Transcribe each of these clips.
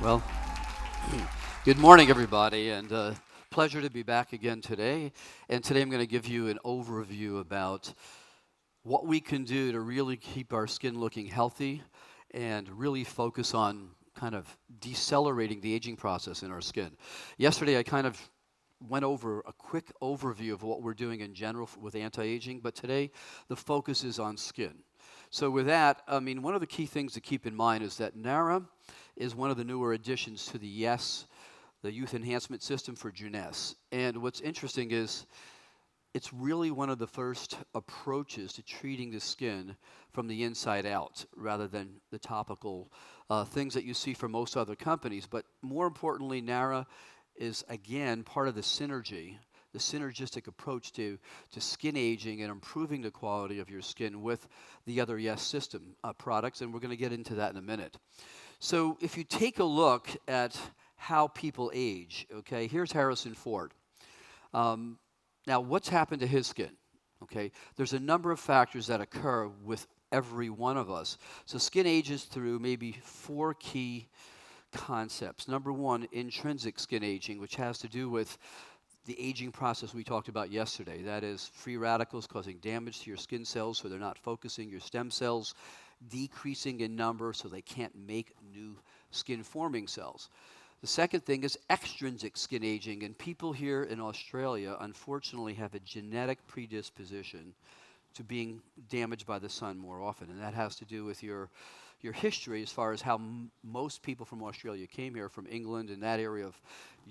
Well, good morning, everybody, and pleasure to be back again today. And today I'm going to give you an overview about what we can do to really keep our skin looking healthy and really focus on kind of decelerating the aging process in our skin. Yesterday, I kind of went over a quick overview of what we're doing in general with anti-aging, but today the focus is on skin. So with that, I mean, one of the key things to keep in mind is that Naära is one of the newer additions to the Yes, the Youth Enhancement System for Jeunesse. And what's interesting is it's really one of the first approaches to treating the skin from the inside out rather than the topical things that you see from most other companies. But more importantly, Naära is again part of the synergistic approach to skin aging and improving the quality of your skin with the other Yes system products. And we're going to get into that in a minute. So if you take a look at how people age, okay, here's Harrison Ford. Now, what's happened to his skin? Okay, there's a number of factors that occur with every one of us. So skin ages through maybe four key concepts. Number one, intrinsic skin aging, which has to do with the aging process we talked about yesterday. That is free radicals causing damage to your skin cells so they're not focusing, your stem cells decreasing in number so they can't make new skin forming cells. The second thing is extrinsic skin aging, and people here in Australia unfortunately have a genetic predisposition to being damaged by the sun more often, and that has to do with your history as far as how most people from Australia came here from England and that area of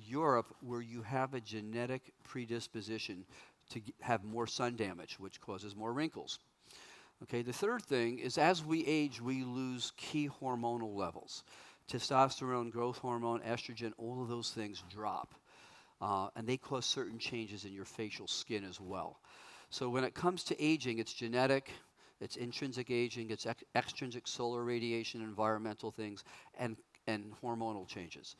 Europe where you have a genetic predisposition to have more sun damage, which causes more wrinkles. Okay, the third thing is as we age, we lose key hormonal levels. Testosterone, growth hormone, estrogen, all of those things drop. And they cause certain changes in your facial skin as well. So when it comes to aging, it's genetic, it's intrinsic aging, it's extrinsic solar radiation, environmental things, and hormonal changes.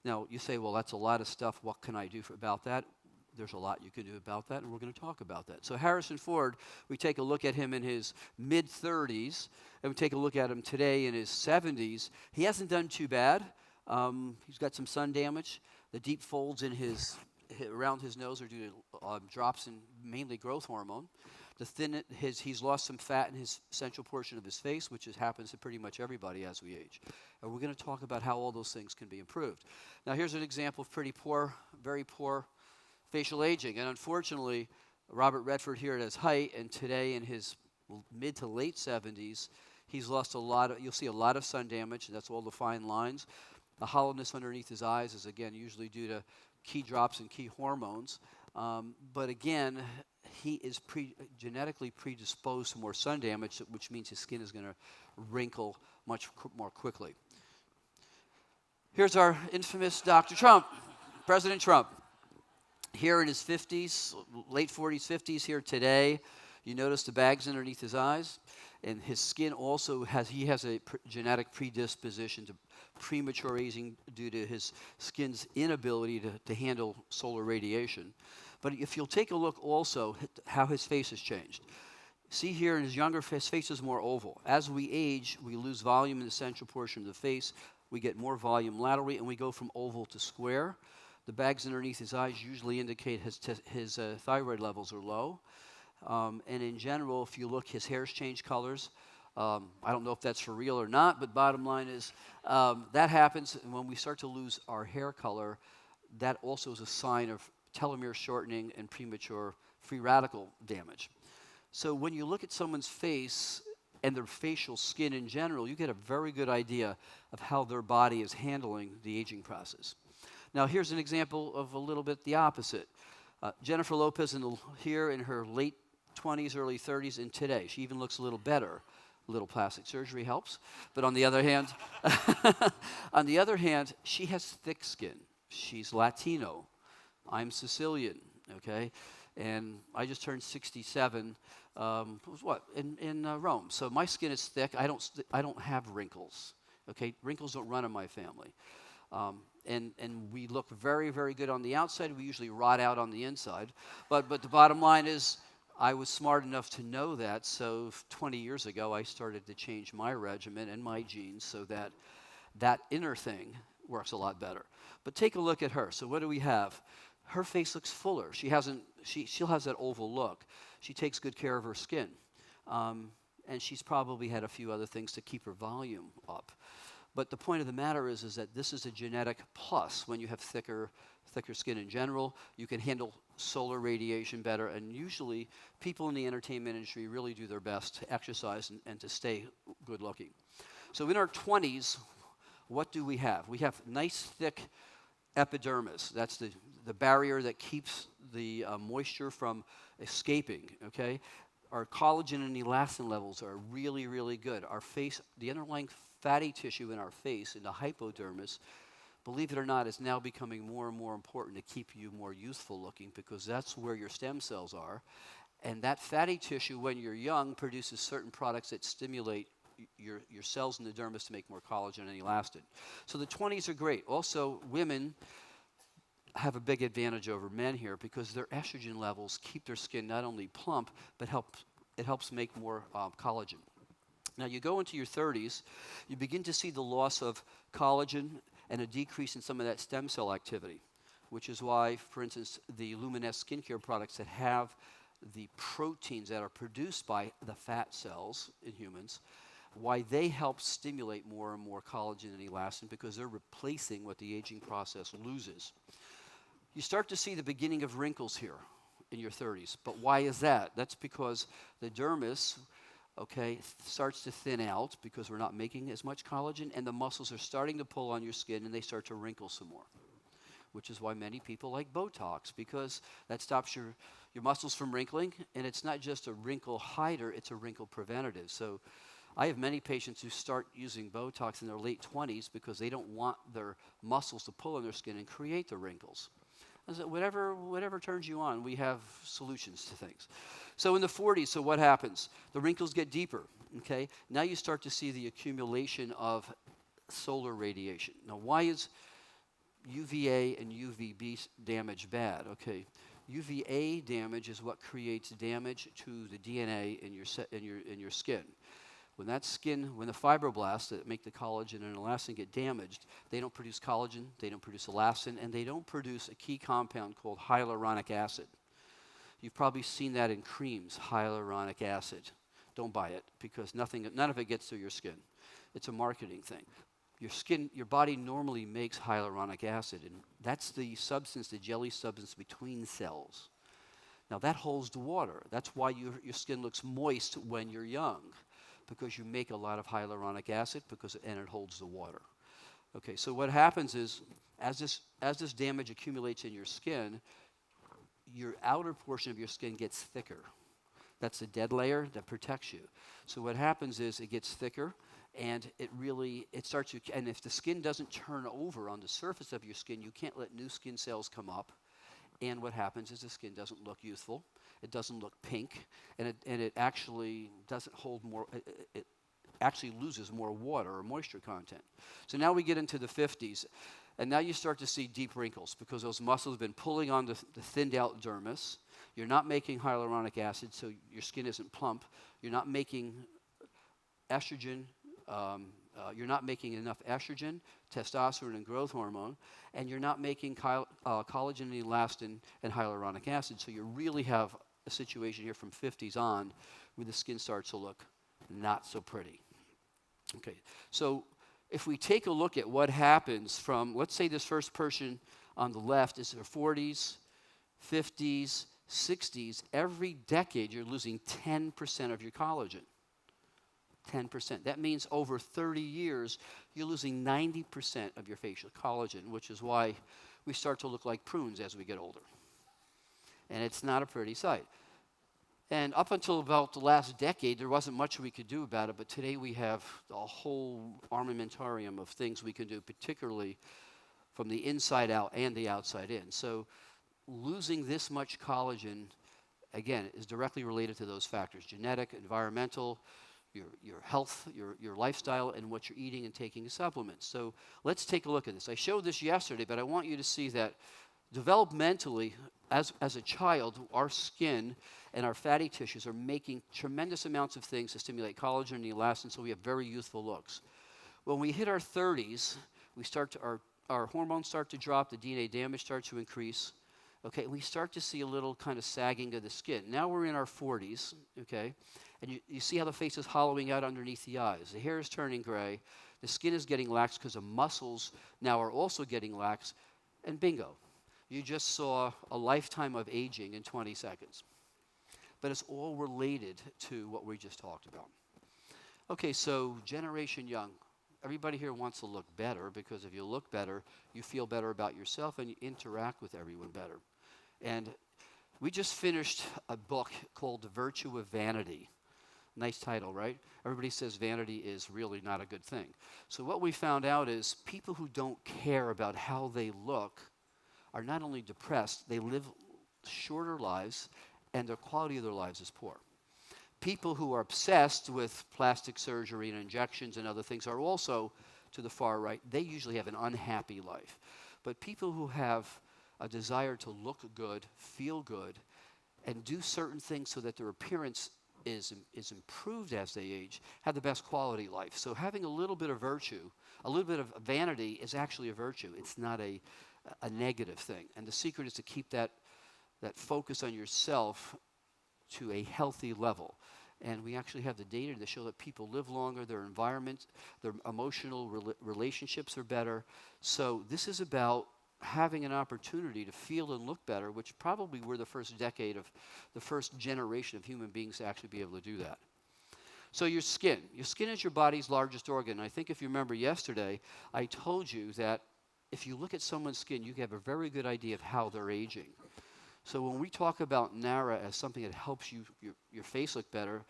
Now, you say, well, that's a lot of stuff. What can I do about that? There's a lot you can do about that, and we're going to talk about that. So Harrison Ford, we take a look at him in his mid-30s, and we take a look at him today in his 70s. He hasn't done too bad. He's got some sun damage. The deep folds in around his nose are due to drops in mainly growth hormone. He's lost some fat in his central portion of his face, which happens to pretty much everybody as we age. And we're going to talk about how all those things can be improved. Now, here's an example of pretty poor, very poor facial aging. And unfortunately, Robert Redford here at his height, and today in his mid to late 70s, he's lost you'll see a lot of sun damage, and that's all the fine lines. The hollowness underneath his eyes is, again, usually due to key drops in key hormones. But again, he is genetically predisposed to more sun damage, which means his skin is going to wrinkle much more quickly. Here's our infamous Dr. Trump, President Trump. Here in his 50s, late 40s, 50s here today, you notice the bags underneath his eyes, and his skin also has a genetic predisposition to premature aging due to his skin's inability to handle solar radiation. But if you'll take a look also how his face has changed. See here in his younger face, his face is more oval. As we age, we lose volume in the central portion of the face. We get more volume laterally, and we go from oval to square. The bags underneath his eyes usually indicate his thyroid levels are low. And in general, if you look, his hair's changed colors. I don't know if that's for real or not, but bottom line is that happens when we start to lose our hair color. That also is a sign of telomere shortening and premature free radical damage. So when you look at someone's face and their facial skin in general, you get a very good idea of how their body is handling the aging process. Now, here's an example of a little bit the opposite. Jennifer Lopez here in her late 20s, early 30s, and today. She even looks a little better. A little plastic surgery helps. But on the other hand, she has thick skin. She's Latino. I'm Sicilian, okay? And I just turned 67, in Rome. So my skin is thick. I don't have wrinkles, okay? Wrinkles don't run in my family. And we look very, very good on the outside. We usually rot out on the inside. But the bottom line is I was smart enough to know that, so 20 years ago I started to change my regimen and my genes so that that inner thing works a lot better. But take a look at her. So what do we have? Her face looks fuller. She still has that oval look. She takes good care of her skin. And she's probably had a few other things to keep her volume up. But the point of the matter is that this is a genetic plus. When you have thicker skin in general, you can handle solar radiation better. And usually people in the entertainment industry really do their best to exercise and to stay good looking. So in our 20s, what do we have? We have nice thick epidermis. That's the barrier that keeps the moisture from escaping, okay? Our collagen and elastin levels are really, really good. Our face, the underlying fatty tissue in our face, in the hypodermis, believe it or not, is now becoming more and more important to keep you more youthful looking, because that's where your stem cells are. And that fatty tissue, when you're young, produces certain products that stimulate your cells in the dermis to make more collagen and elastin. So the 20s are great. Also, women have a big advantage over men here because their estrogen levels keep their skin not only plump, but it helps make more collagen. Now you go into your 30s, you begin to see the loss of collagen and a decrease in some of that stem cell activity, which is why, for instance, the Luminous skincare products that have the proteins that are produced by the fat cells in humans, why they help stimulate more and more collagen and elastin, because they're replacing what the aging process loses. You start to see the beginning of wrinkles here in your 30s. But why is that? That's because the dermis, okay, starts to thin out because we're not making as much collagen, and the muscles are starting to pull on your skin and they start to wrinkle some more, which is why many people like Botox, because that stops your muscles from wrinkling, and it's not just a wrinkle hider, it's a wrinkle preventative. So I have many patients who start using Botox in their late 20s because they don't want their muscles to pull on their skin and create the wrinkles. So whatever turns you on, we have solutions to things. So in the 40s, so what happens? The wrinkles get deeper, okay? Now you start to see the accumulation of solar radiation. Now why is UVA and UVB damage bad? Okay, UVA damage is what creates damage to the DNA in your skin. When the fibroblasts that make the collagen and elastin get damaged, they don't produce collagen, they don't produce elastin, and they don't produce a key compound called hyaluronic acid. You've probably seen that in creams, hyaluronic acid. Don't buy it, because none of it gets through your skin. It's a marketing thing. Your body normally makes hyaluronic acid, and that's the substance, the jelly substance between cells. Now that holds the water. That's why your skin looks moist when you're young, because you make a lot of hyaluronic acid and it holds the water. Okay, so what happens is, as this damage accumulates in your skin, your outer portion of your skin gets thicker. That's the dead layer that protects you. So what happens is it gets thicker, and it starts to, and if the skin doesn't turn over on the surface of your skin, you can't let new skin cells come up. And what happens is the skin doesn't look youthful. It doesn't look pink, and it actually doesn't hold more. It actually loses more water or moisture content. So now we get into the 50s, and now you start to see deep wrinkles because those muscles have been pulling on the thinned out dermis. You're not making hyaluronic acid, so your skin isn't plump. You're not making estrogen. You're not making enough estrogen, testosterone, and growth hormone, and you're not making collagen and elastin and hyaluronic acid. So you really have a situation here from 50s on where the skin starts to look not so pretty. Okay, so if we take a look at what happens from, let's say this first person on the left is their 40s, 50s, 60s, every decade you're losing 10% of your collagen. 10%. That means over 30 years, you're losing 90% of your facial collagen, which is why we start to look like prunes as we get older. And it's not a pretty sight. And up until about the last decade, there wasn't much we could do about it, but today we have a whole armamentarium of things we can do, particularly from the inside out and the outside in. So losing this much collagen, again, is directly related to those factors: genetic, environmental, your health, your lifestyle, and what you're eating and taking as supplements. So let's take a look at this. I showed this yesterday, but I want you to see that developmentally, as a child, our skin and our fatty tissues are making tremendous amounts of things to stimulate collagen and elastin, so we have very youthful looks. When we hit our 30s, our hormones start to drop, the DNA damage starts to increase. Okay, we start to see a little kind of sagging of the skin. Now we're in our 40s, okay, and you see how the face is hollowing out underneath the eyes. The hair is turning gray. The skin is getting lax because the muscles now are also getting lax. And bingo, you just saw a lifetime of aging in 20 seconds. But it's all related to what we just talked about. Okay, so Generation Young. Everybody here wants to look better because if you look better, you feel better about yourself and you interact with everyone better. And we just finished a book called The Virtue of Vanity. Nice title, right? Everybody says vanity is really not a good thing. So what we found out is people who don't care about how they look are not only depressed, they live shorter lives and the quality of their lives is poor. People who are obsessed with plastic surgery and injections and other things are also to the far right. They usually have an unhappy life. But people who have a desire to look good, feel good, and do certain things so that their appearance is improved as they age, have the best quality life. So having a little bit of virtue, a little bit of vanity is actually a virtue. It's not a negative thing. And the secret is to keep that focus on yourself to a healthy level. And we actually have the data to show that people live longer, their environment, their emotional relationships are better. So this is about having an opportunity to feel and look better, which probably we're the first decade of the first generation of human beings to actually be able to do that. So your skin is your body's largest organ. I think if you remember yesterday, I told you that if you look at someone's skin, you have a very good idea of how they're aging. So when we talk about Naära as something that helps your face look better,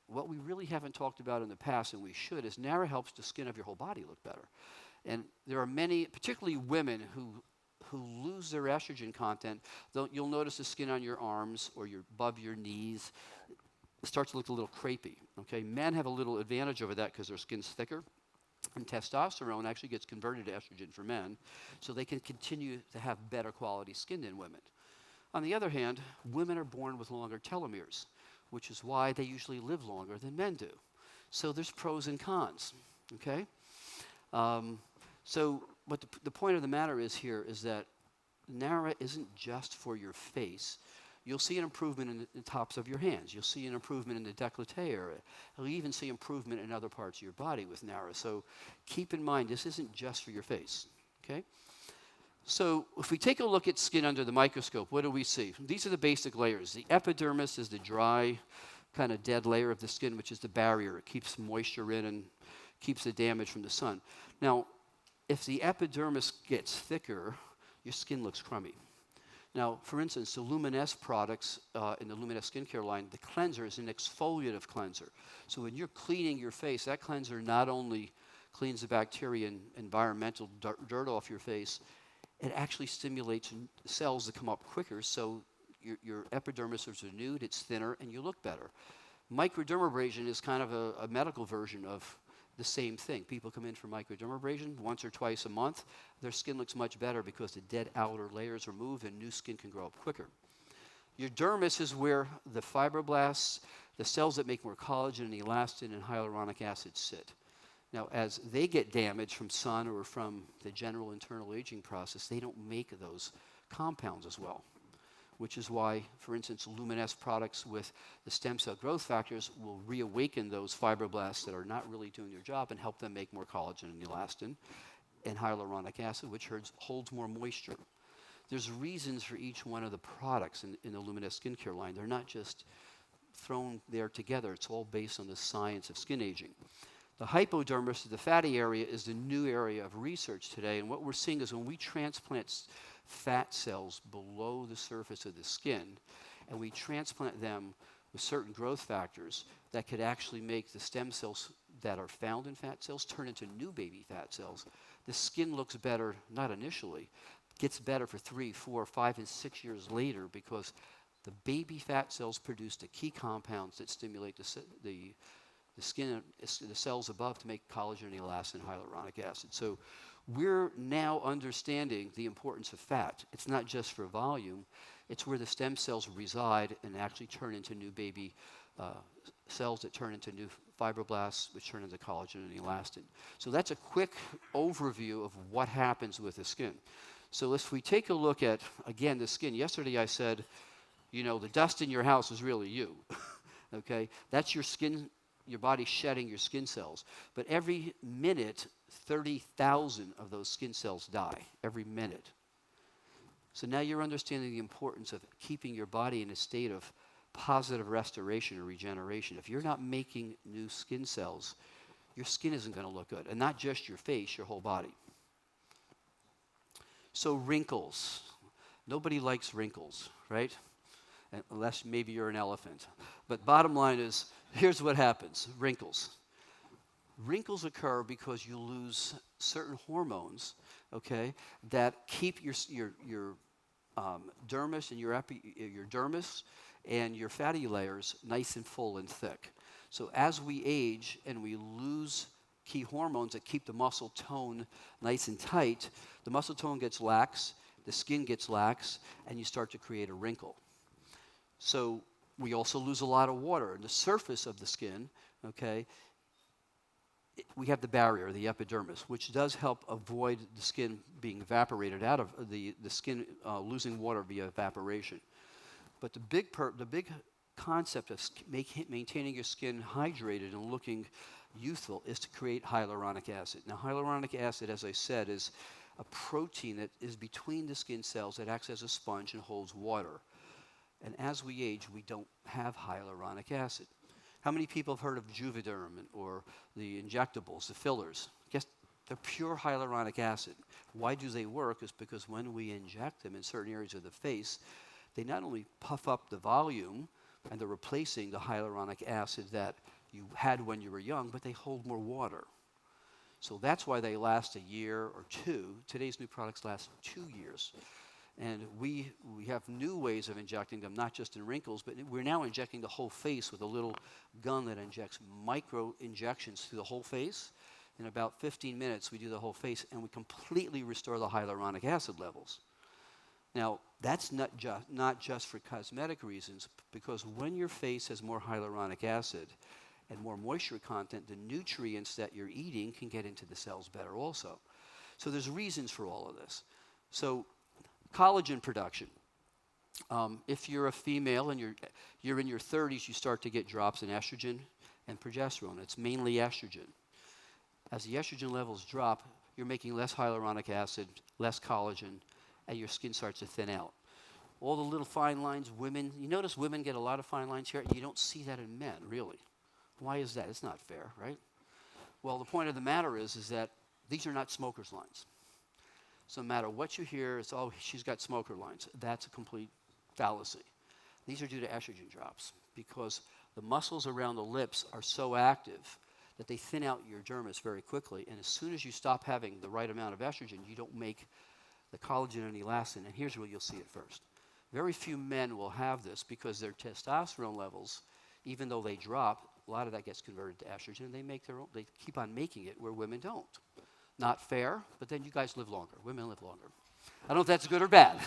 what we really haven't talked about in the past, and we should, is Naära helps the skin of your whole body look better. And there are many, particularly women, who lose their estrogen content. You'll notice the skin on your arms or above your knees starts to look a little crepey. Okay, men have a little advantage over that because their skin's thicker. And testosterone actually gets converted to estrogen for men, so they can continue to have better quality skin than women. On the other hand, women are born with longer telomeres, which is why they usually live longer than men do. So there's pros and cons, okay? But the point of the matter is here is that Naära isn't just for your face. You'll see an improvement in the tops of your hands. You'll see an improvement in the décolleté area. You'll even see improvement in other parts of your body with Naära. So keep in mind, this isn't just for your face, okay? So if we take a look at skin under the microscope, what do we see? These are the basic layers. The epidermis is the dry, kind of dead layer of the skin, which is the barrier. It keeps moisture in and keeps the damage from the sun. Now, if the epidermis gets thicker, your skin looks crummy. Now, for instance, the Jeunesse products in the Jeunesse skincare line, the cleanser is an exfoliative cleanser. So when you're cleaning your face, that cleanser not only cleans the bacteria and environmental dirt off your face, it actually stimulates cells to come up quicker, so your epidermis is renewed, it's thinner, and you look better. Microdermabrasion is kind of a medical version of the same thing. People come in for microdermabrasion once or twice a month. Their skin looks much better because the dead outer layers are removed and new skin can grow up quicker. Your dermis is where the fibroblasts, the cells that make more collagen and elastin and hyaluronic acid sit. Now, as they get damaged from sun or from the general internal aging process, they don't make those compounds as well, which is why, for instance, Jeunesse products with the stem cell growth factors will reawaken those fibroblasts that are not really doing their job and help them make more collagen and elastin and hyaluronic acid, which holds more moisture. There's reasons for each one of the products in the Jeunesse skincare line. They're not just thrown there together. It's all based on the science of skin aging. The hypodermis, the fatty area, is the new area of research today. And what we're seeing is when we transplant fat cells below the surface of the skin, and we transplant them with certain growth factors that could actually make the stem cells that are found in fat cells turn into new baby fat cells. The skin looks better, not initially, gets better for 3, 4, 5, and 6 years later because the baby fat cells produce the key compounds that stimulate the skin, the cells above to make collagen, elastin, and hyaluronic acid. So we're now understanding the importance of fat. It's not just for volume. It's where the stem cells reside and actually turn into new baby cells that turn into new fibroblasts, which turn into collagen and elastin. So that's a quick overview of what happens with the skin. So if we take a look at, again, the skin. Yesterday I said, you know, the dust in your house is really you. Okay? That's your skin, your body shedding your skin cells. But every minute, 30,000 of those skin cells die. Every minute. So now you're understanding the importance of keeping your body in a state of positive restoration or regeneration. If you're not making new skin cells, your skin isn't going to look good. And not just your face, your whole body. So wrinkles. Nobody likes wrinkles, right? Unless maybe you're an elephant. But bottom line is, here's what happens. Wrinkles. Wrinkles occur because you lose certain hormones, okay, that keep your dermis and your dermis and your fatty layers nice and full and thick. So as we age and we lose key hormones that keep the muscle tone nice and tight, the muscle tone gets lax, the skin gets lax, and you start to create a wrinkle. So we also lose a lot of water. And the surface of the skin, okay, we have the barrier, the epidermis, which does help avoid the skin being evaporated out of the skin losing water via evaporation. But the big concept of maintaining your skin hydrated and looking youthful is to create hyaluronic acid. Now, hyaluronic acid, as I said, is a protein that is between the skin cells that acts as a sponge and holds water. And as we age, we don't have hyaluronic acid. How many people have heard of Juvederm or the injectables, the fillers? Guess they're pure hyaluronic acid. Why do they work? Is because when we inject them in certain areas of the face, they not only puff up the volume, and they're replacing the hyaluronic acid that you had when you were young, but they hold more water. So that's why they last a year or two. Today's new products last 2 years. And we have new ways of injecting them, not just in wrinkles, but we're now injecting the whole face with a little gun that injects micro injections through the whole face. In about 15 minutes, we do the whole face, and we completely restore the hyaluronic acid levels. Now, that's not just for cosmetic reasons, because when your face has more hyaluronic acid and more moisture content, the nutrients that you're eating can get into the cells better also. So there's reasons for all of this. So collagen production. If you're a female and you're in your 30s, you start to get drops in estrogen and progesterone. It's mainly estrogen. As the estrogen levels drop, you're making less hyaluronic acid, less collagen, and your skin starts to thin out. All the little fine lines, women, you notice women get a lot of fine lines here. You don't see that in men, really. Why is that? It's not fair, right? Well, the point of the matter is that these are not smokers' lines. So no matter what you hear, it's, oh, she's got smoker lines. That's a complete fallacy. These are due to estrogen drops because the muscles around the lips are so active that they thin out your dermis very quickly. And as soon as you stop having the right amount of estrogen, you don't make the collagen and elastin. And here's where you'll see it first. Very few men will have this because their testosterone levels, even though they drop, a lot of that gets converted to estrogen, and they keep on making it where women don't. Not fair, but then you guys live longer. Women live longer. I don't know if that's good or bad.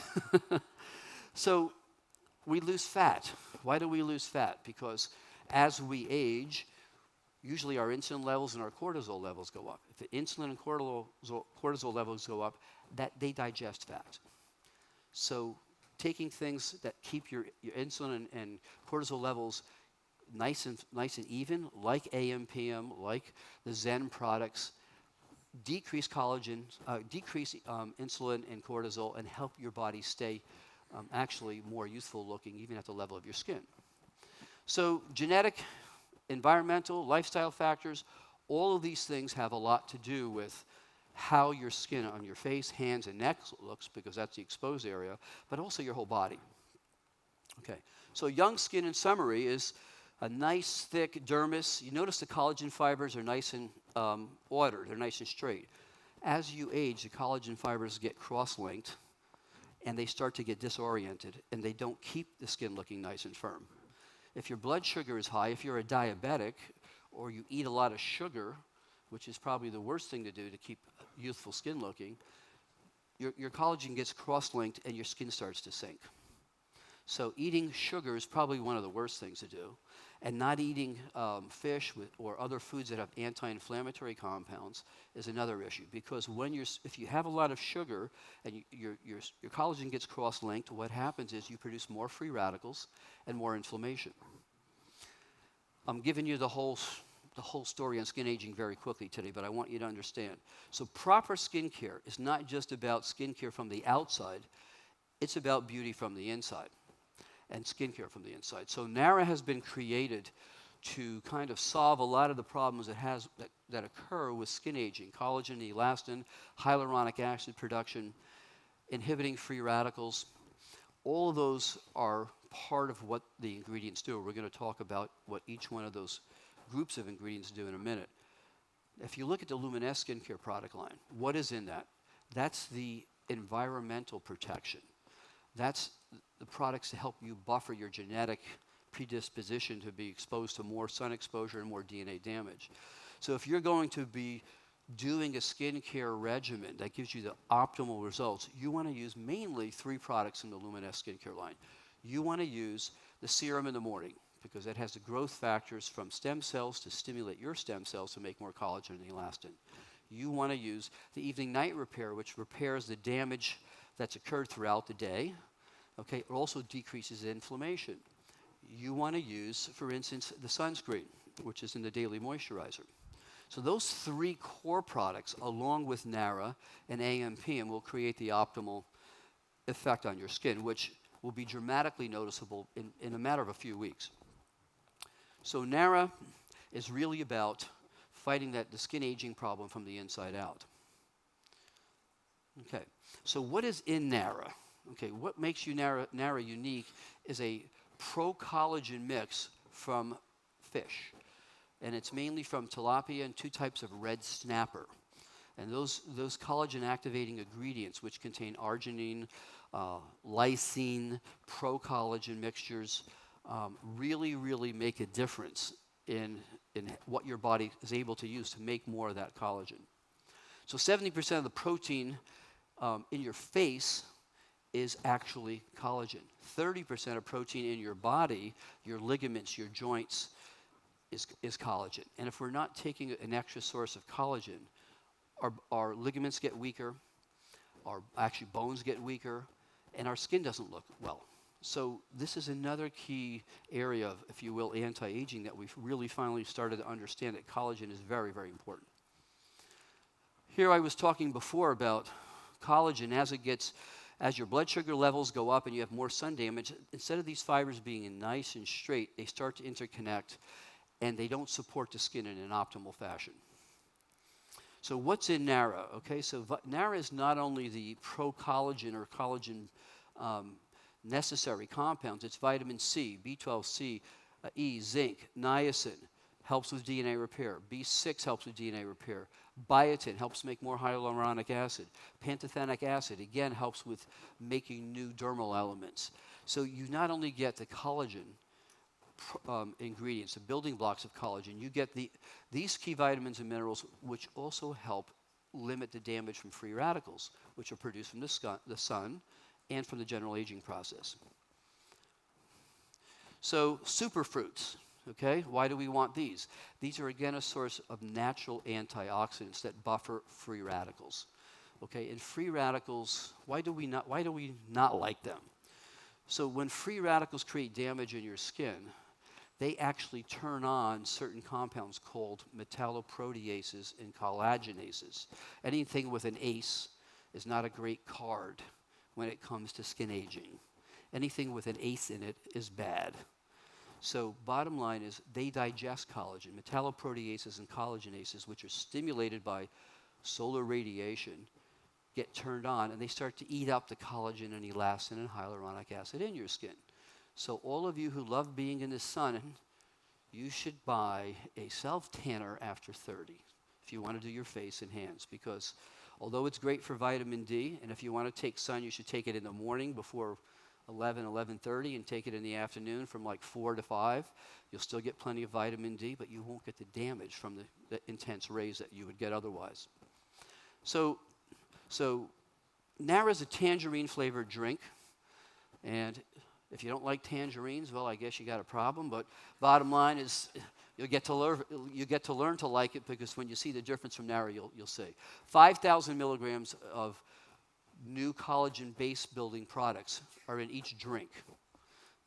So we lose fat. Why do we lose fat? Because as we age, usually our insulin levels and our cortisol levels go up. If the insulin and cortisol levels go up, that they digest fat. So taking things that keep your insulin and cortisol levels nice and even, like AM/PM, like the Zen products, decrease collagen, decrease insulin and cortisol, and help your body stay actually more youthful looking, even at the level of your skin. So genetic, environmental, lifestyle factors, all of these things have a lot to do with how your skin on your face, hands, and neck looks, because that's the exposed area, but also your whole body. Okay, so young skin, in summary, is a nice, thick dermis. You notice the collagen fibers are nice and ordered. They're nice and straight. As you age, the collagen fibers get cross-linked, and they start to get disoriented, and they don't keep the skin looking nice and firm. If your blood sugar is high, if you're a diabetic, or you eat a lot of sugar, which is probably the worst thing to do to keep youthful skin looking, your collagen gets cross-linked and your skin starts to sink. So eating sugar is probably one of the worst things to do. And not eating fish or other foods that have anti-inflammatory compounds is another issue, because if you have a lot of sugar and your collagen gets cross-linked, what happens is you produce more free radicals and more inflammation. I'm giving you the whole story on skin aging very quickly today, but I want you to understand. So proper skincare is not just about skincare from the outside, it's about beauty from the inside and skincare from the inside. So Naära has been created to kind of solve a lot of the problems that occur with skin aging: collagen, elastin, hyaluronic acid production, inhibiting free radicals. All of those are part of what the ingredients do. We're going to talk about what each one of those groups of ingredients do in a minute. If you look at the Jeunesse skincare product line, what is in that? That's the environmental protection. That's the products to help you buffer your genetic predisposition to be exposed to more sun exposure and more DNA damage. So if you're going to be doing a skincare regimen that gives you the optimal results, you want to use mainly 3 products in the Jeunesse skincare line. You want to use the serum in the morning, because it has the growth factors from stem cells to stimulate your stem cells to make more collagen and elastin. You want to use the evening night repair, which repairs the damage that's occurred throughout the day. Okay, it also decreases inflammation. You want to use, for instance, the sunscreen, which is in the daily moisturizer. So those 3 core products, along with Naära and AMPM, will create the optimal effect on your skin, which will be dramatically noticeable in a matter of a few weeks. So Naära is really about fighting the skin aging problem from the inside out. Okay, so what is in Naära? Okay, what makes Naära unique is a pro-collagen mix from fish. And it's mainly from tilapia and 2 types of red snapper. And those collagen activating ingredients, which contain arginine, lysine, pro-collagen mixtures, really make a difference in what your body is able to use to make more of that collagen. So 70% of the protein in your face is actually collagen. 30% of protein in your body, your ligaments, your joints, is collagen. And if we're not taking an extra source of collagen, our ligaments get weaker, our bones get weaker, and our skin doesn't look well. So this is another key area of, if you will, anti-aging that we've really finally started to understand that collagen is very, very important. Here I was talking before about collagen as your blood sugar levels go up and you have more sun damage, instead of these fibers being nice and straight, they start to interconnect and they don't support the skin in an optimal fashion. So what's in Naära? Okay, so Naära is not only the pro-collagen or collagen necessary compounds, it's vitamin C, B12C, E, zinc, niacin, helps with DNA repair. B6 helps with DNA repair. Biotin helps make more hyaluronic acid. Pantothenic acid, again, helps with making new dermal elements. So you not only get the collagen ingredients, the building blocks of collagen, you get these key vitamins and minerals, which also help limit the damage from free radicals, which are produced from the sun and from the general aging process. So superfruits. Okay, why do we want these? These are again a source of natural antioxidants that buffer free radicals. Okay, and free radicals, why do we not like them? So when free radicals create damage in your skin, they actually turn on certain compounds called metalloproteases and collagenases. Anything with an ACE is not a great card when it comes to skin aging. Anything with an ACE in it is bad. So bottom line is they digest collagen. Metalloproteases and collagenases, which are stimulated by solar radiation, get turned on and they start to eat up the collagen and elastin and hyaluronic acid in your skin. So all of you who love being in the sun, you should buy a self-tanner after 30 if you want to do your face and hands, because although it's great for vitamin D, and if you want to take sun, you should take it in the morning before 11:30 and take it in the afternoon from like 4 to 5. You'll still get plenty of vitamin D, but you won't get the damage from the intense rays that you would get otherwise. So Naära is a tangerine flavored drink, and If you don't like tangerines, well, I guess you got a problem. But bottom line is, you get to learn to like it, because when you see the difference from Naära, you'll see. 5,000 milligrams of new collagen base building products are in each drink.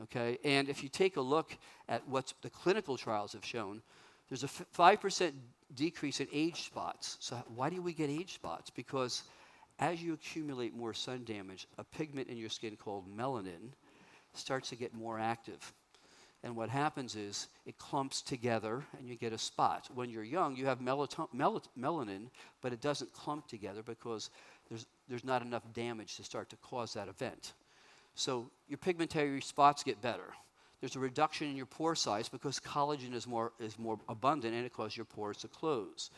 Okay, and if you take a look at what the clinical trials have shown, there's a 5% decrease in age spots. So why do we get age spots? Because as you accumulate more sun damage, a pigment in your skin called melanin starts to get more active. And what happens is it clumps together and you get a spot. When you're young, you have melanin, but it doesn't clump together because there's not enough damage to start to cause that event. So your pigmentary spots get better. There's a reduction in your pore size because collagen is more abundant and it causes your pores to close.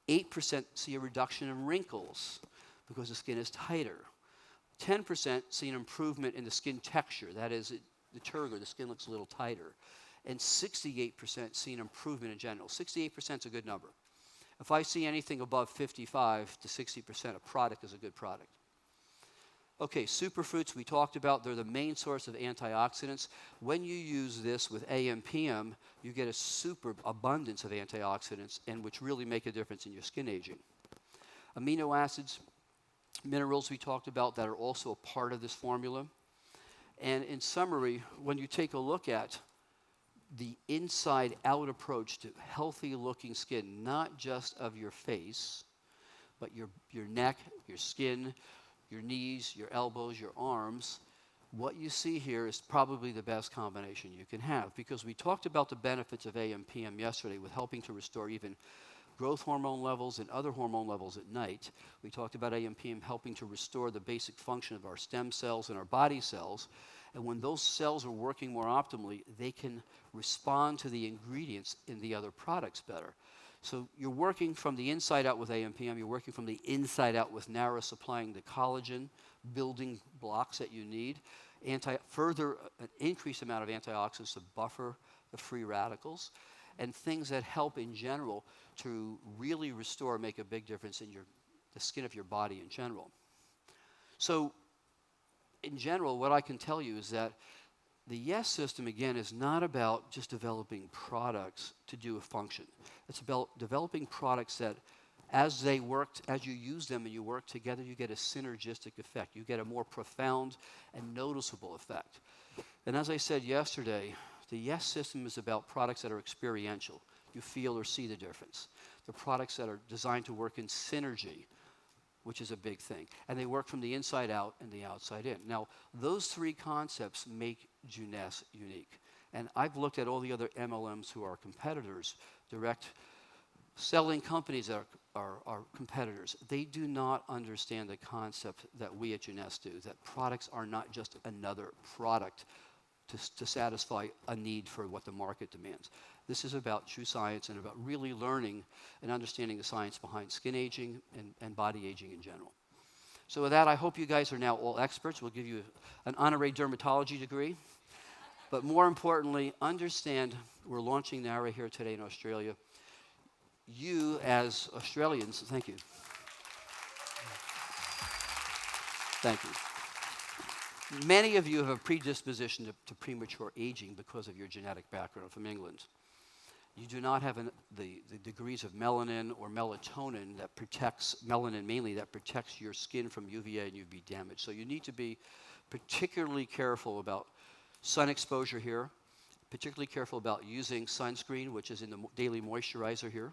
8% see a reduction in wrinkles because the skin is tighter. 10% see an improvement in the skin texture. That is, the turgor, the skin looks a little tighter. And 68% see an improvement in general. 68% is a good number. If I see anything above 55 to 60%, a product is a good product. Okay, superfruits we talked about. They're the main source of antioxidants. When you use this with AM/PM, you get a super abundance of antioxidants, and which really make a difference in your skin aging. Amino acids, minerals we talked about that are also a part of this formula. And in summary, when you take a look at the inside-out approach to healthy-looking skin, not just of your face, but your neck, your skin, your knees, your elbows, your arms, what you see here is probably the best combination you can have, because we talked about the benefits of AM/PM yesterday with helping to restore even growth hormone levels and other hormone levels at night. We talked about AM/PM helping to restore the basic function of our stem cells and our body cells. And when those cells are working more optimally, they can respond to the ingredients in the other products better. So you're working from the inside out with AM/PM, you're working from the inside out with Naära supplying the collagen building blocks that you need, further an increased amount of antioxidants to buffer the free radicals, and things that help in general to really restore, make a big difference in the skin of your body in general. So in general, what I can tell you is that the YES system, again, is not about just developing products to do a function. It's about developing products that, as you use them and you work together, you get a synergistic effect. You get a more profound and noticeable effect. And as I said yesterday, the YES system is about products that are experiential. You feel or see the difference. The products that are designed to work in synergy, which is a big thing. And they work from the inside out and the outside in. Now, those three concepts make Jeunesse unique. And I've looked at all the other MLMs who are competitors, direct selling companies that are competitors. They do not understand the concept that we at Jeunesse do, that products are not just another product to satisfy a need for what the market demands. This is about true science and about really learning and understanding the science behind skin aging and body aging in general. So with that, I hope you guys are now all experts. We'll give you an honorary dermatology degree. But more importantly, understand we're launching Naära here today in Australia. You as Australians, thank you. Thank you. Many of you have a predisposition to premature aging because of your genetic background from England. You do not have the degrees of melanin or melatonin that protects, melanin mainly, that protects your skin from UVA and UV damage. So you need to be particularly careful about sun exposure here, particularly careful about using sunscreen, which is in the daily moisturizer here,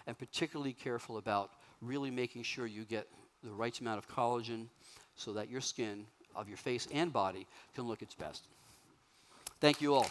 and particularly careful about really making sure you get the right amount of collagen so that your skin of your face and body can look its best. Thank you all.